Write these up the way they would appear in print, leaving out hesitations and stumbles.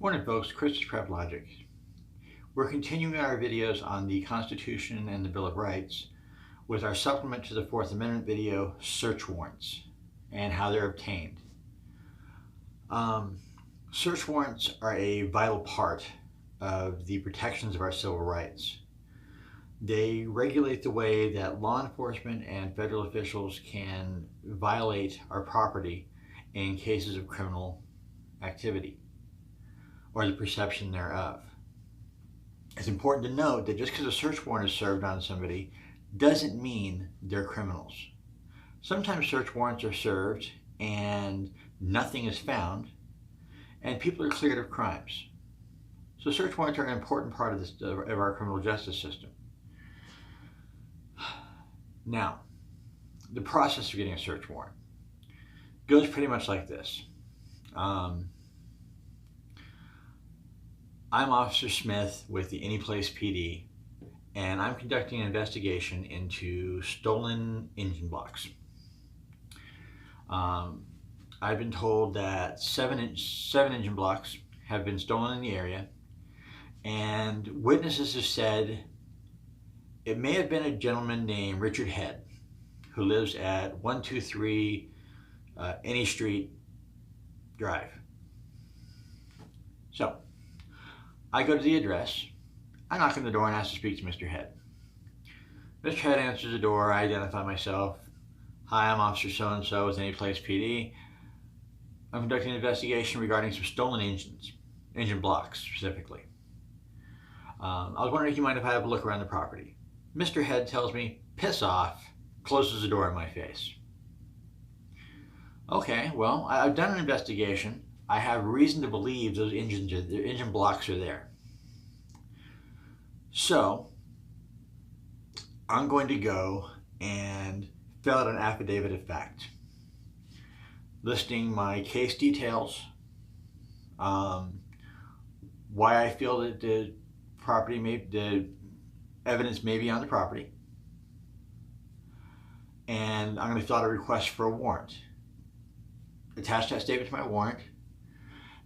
Morning folks, Chris's Prep Logic. We're continuing our videos on the Constitution and the Bill of Rights with our supplement to the Fourth Amendment video, search warrants, and how they're obtained. Search warrants are a vital part of the protections of our civil rights. They regulate the way that law enforcement and federal officials can violate our property in cases of criminal activity or the perception thereof. It's important to note that just because a search warrant is served on somebody doesn't mean they're criminals. Sometimes search warrants are served and nothing is found and people are cleared of crimes. So search warrants are an important part of our criminal justice system. Now, the process of getting a search warrant goes pretty much like this. I'm Officer Smith with the Anyplace PD, and I'm conducting an investigation into stolen engine blocks. I've been told that seven engine blocks have been stolen in the area, and witnesses have said it may have been a gentleman named Richard Head who lives at 123 Any Street Drive. So, I go to the address, I knock on the door and ask to speak to Mr. Head. Mr. Head answers the door, I identify myself. Hi, I'm Officer so-and-so with Anyplace PD. I'm conducting an investigation regarding some stolen engine blocks specifically. I was wondering if you mind if I have a look around the property. Mr. Head tells me, piss off, closes the door in my face. Okay, well, I've done an investigation. I have reason to believe those engine blocks are there. So, I'm going to go and fill out an affidavit of fact, listing my case details, why I feel that the evidence may be on the property, and I'm going to fill out a request for a warrant. Attach that statement to my warrant.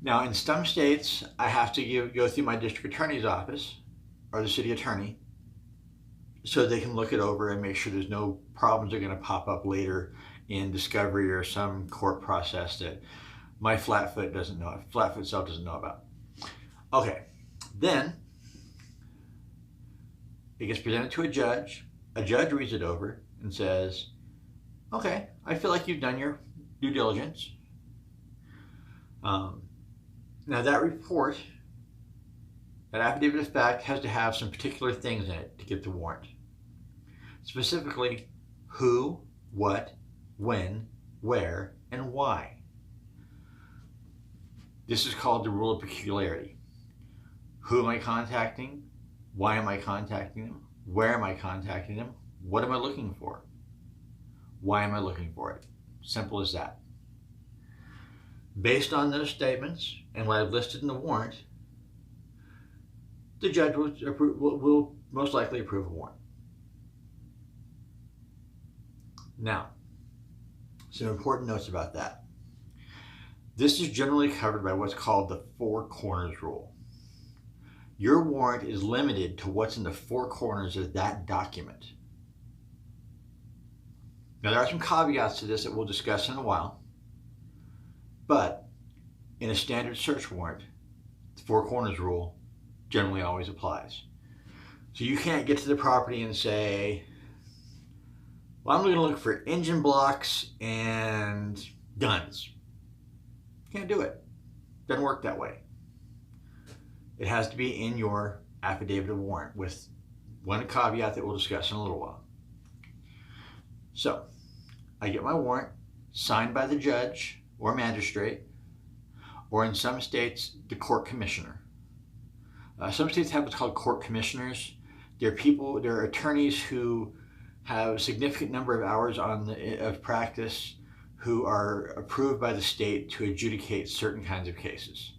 Now, in some states, I have to go through my district attorney's office or the city attorney so they can look it over and make sure there's no problems that are going to pop up later in discovery or some court process that my Flatfoot self doesn't know about. Okay, then it gets presented to a judge. A judge reads it over and says, okay, I feel like you've done your due diligence. Now that report, that affidavit of fact, has to have some particular things in it to get the warrant. Specifically, who, what, when, where, and why. This is called the rule of peculiarity. Who am I contacting? Why am I contacting them? Where am I contacting them? What am I looking for? Why am I looking for it? Simple as that. Based on those statements and what I've listed in the warrant, the judge will most likely approve a warrant. Now, some important notes about that. This is generally covered by what's called the four corners rule. Your warrant is limited to what's in the four corners of that document. Now, there are some caveats to this that we'll discuss in a while, but in a standard search warrant, the four corners rule generally always applies. So you can't get to the property and say, well, I'm going to look for engine blocks and guns. Can't do it. Doesn't work that way. It has to be in your affidavit of warrant with one caveat that we'll discuss in a little while. So, I get my warrant signed by the judge or magistrate, or in some states, the court commissioner. Some states have what's called court commissioners. They're attorneys who have a significant number of hours of practice who are approved by the state to adjudicate certain kinds of cases.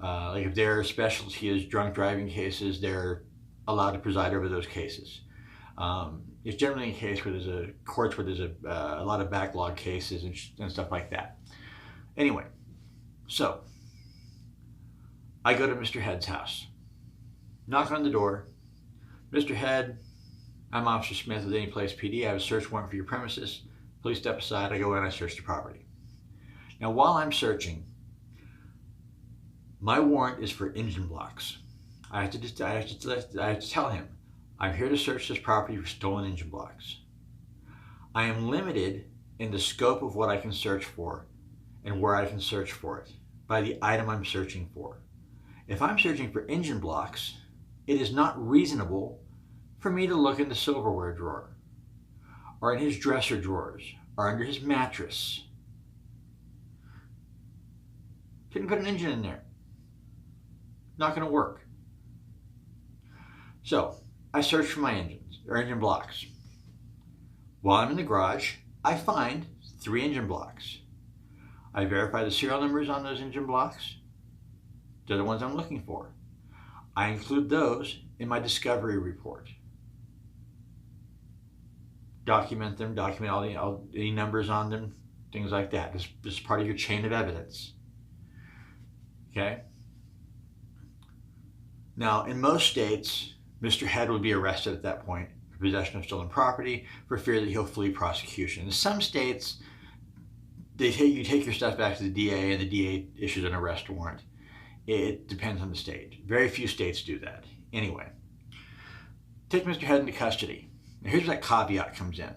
Like if their specialty is drunk driving cases, they're allowed to preside over those cases. It's generally a case where there's a lot of backlog cases and stuff like that. Anyway, so I go to Mr. Head's house, knock on the door. Mr. Head, I'm Officer Smith with Any Place PD. I have a search warrant for your premises. Please step aside. I go in, I search the property. Now, while I'm searching, my warrant is for engine blocks. I have to tell him, I'm here to search this property for stolen engine blocks. I am limited in the scope of what I can search for and where I can search for it by the item I'm searching for. If I'm searching for engine blocks, it is not reasonable for me to look in the silverware drawer or in his dresser drawers or under his mattress. Couldn't put an engine in there. Not going to work. So I search for my engines or engine blocks. While I'm in the garage, I find 3 engine blocks. I verify the serial numbers on those engine blocks. They're the ones I'm looking for. I include those in my discovery report. Document them, document all the numbers on them, things like that. This is part of your chain of evidence. Okay? Now, in most states, Mr. Head would be arrested at that point for possession of stolen property for fear that he'll flee prosecution. In some states, you take your stuff back to the DA and the DA issues an arrest warrant. It depends on the state. Very few states do that. Anyway, take Mr. Head into custody. Now here's where that caveat comes in.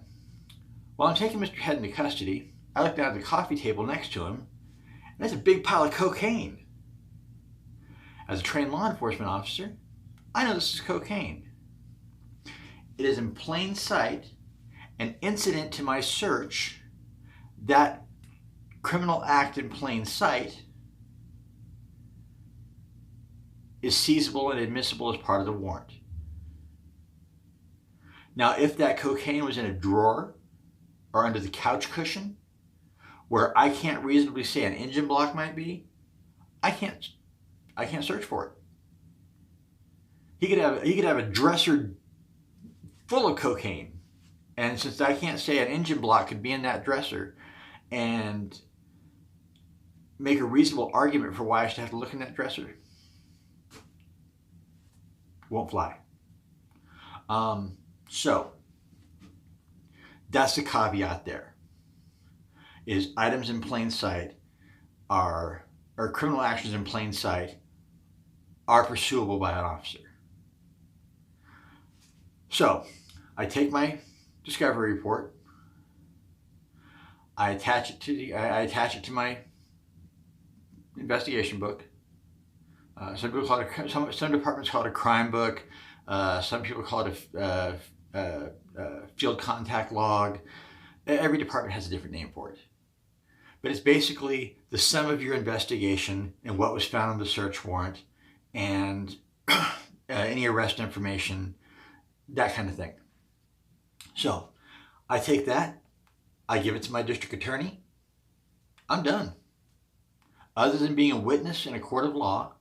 While I'm taking Mr. Head into custody, I look down at the coffee table next to him, and there's a big pile of cocaine. As a trained law enforcement officer, I know this is cocaine. It is in plain sight, an incident to my search. That criminal act in plain sight is seizable and admissible as part of the warrant. Now, if that cocaine was in a drawer or under the couch cushion, where I can't reasonably say an engine block might be, I can't search for it. He could have a dresser full of cocaine, and since I can't say an engine block could be in that dresser, and make a reasonable argument for why I should have to look in that dresser, won't fly. So that's the caveat there. Is items in plain sight or criminal actions in plain sight are pursuable by an officer. So I take my discovery report. I attach it to my investigation book. Some people call it some departments call it a crime book. Some people call it a field contact log. Every department has a different name for it. But it's basically the sum of your investigation and what was found on the search warrant and any arrest information, that kind of thing. So I take that, I give it to my district attorney, I'm done. Other than being a witness in a court of law,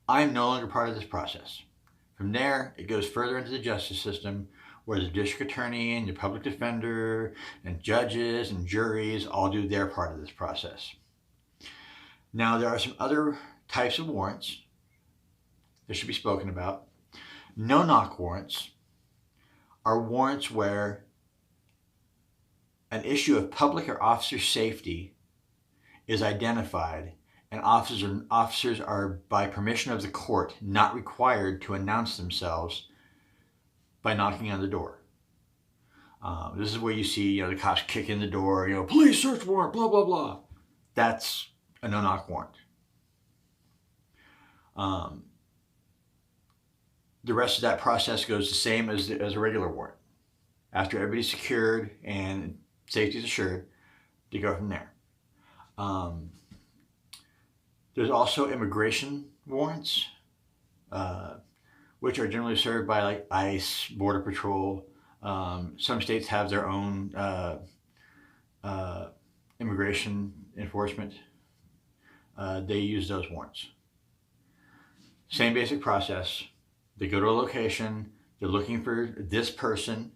I am no longer part of this process. From there, it goes further into the justice system where the district attorney and the public defender and judges and juries all do their part of this process. Now, there are some other types of warrants that should be spoken about. No-knock warrants are warrants where an issue of public or officer safety is identified, and officers are, by permission of the court, not required to announce themselves by knocking on the door. This is where you see, the cops kick in the door, police search warrant, blah, blah, blah. That's a no-knock warrant. The rest of that process goes the same as a regular warrant. After everybody's secured and safety is assured, to go from there. There's also immigration warrants, which are generally served by like ICE, Border Patrol. Some states have their own immigration enforcement. They use those warrants. Same basic process. They go to a location, they're looking for this person.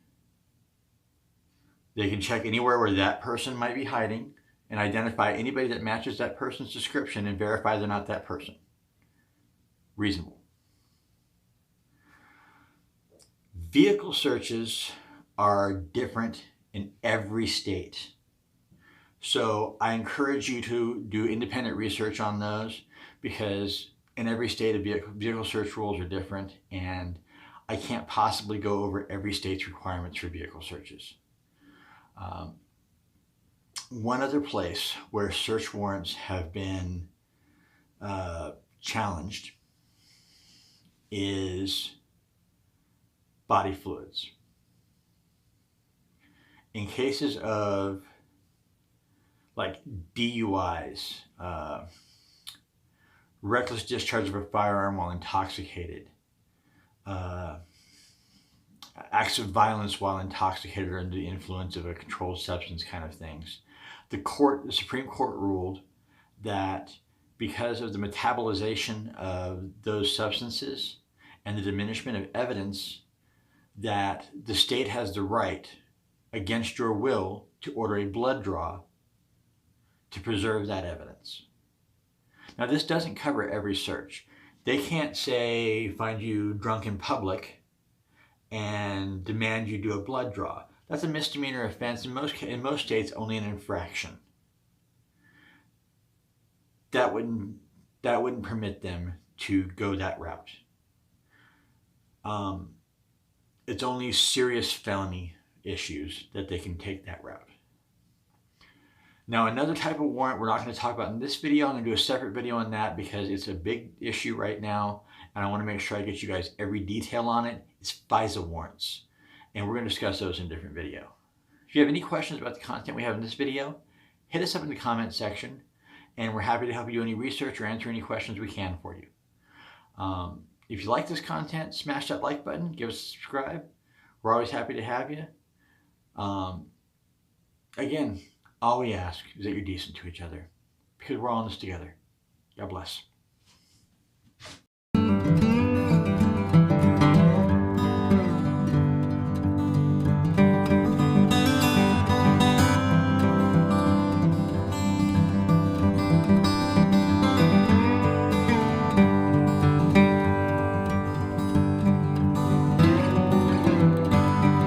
They can check anywhere where that person might be hiding and identify anybody that matches that person's description and verify they're not that person. reasonable. Vehicle searches are different in every state. So I encourage you to do independent research on those, because in every state the vehicle search rules are different, and I can't possibly go over every state's requirements for vehicle searches. One other place where search warrants have been challenged is body fluids. In cases of like DUIs, reckless discharge of a firearm while intoxicated, acts of violence while intoxicated or under the influence of a controlled substance kind of things. The Supreme Court ruled that because of the metabolization of those substances and the diminishment of evidence, that the state has the right, against your will, to order a blood draw to preserve that evidence. Now, this doesn't cover every search. They can't say find you drunk in public and demand you do a blood draw. That's a misdemeanor offense, in most states only an infraction. That wouldn't permit them to go that route. It's only serious felony issues that they can take that route. Now, another type of warrant we're not going to talk about in this video. I'm going to do a separate video on that because it's a big issue right now, and I want to make sure I get you guys every detail on it. It's FISA warrants, and we're going to discuss those in a different video. If you have any questions about the content we have in this video, hit us up in the comment section, and we're happy to help you do any research or answer any questions we can for you. If you like this content, smash that like button, give us a subscribe. We're always happy to have you. Again, all we ask is that you're decent to each other, because we're all in this together. God bless.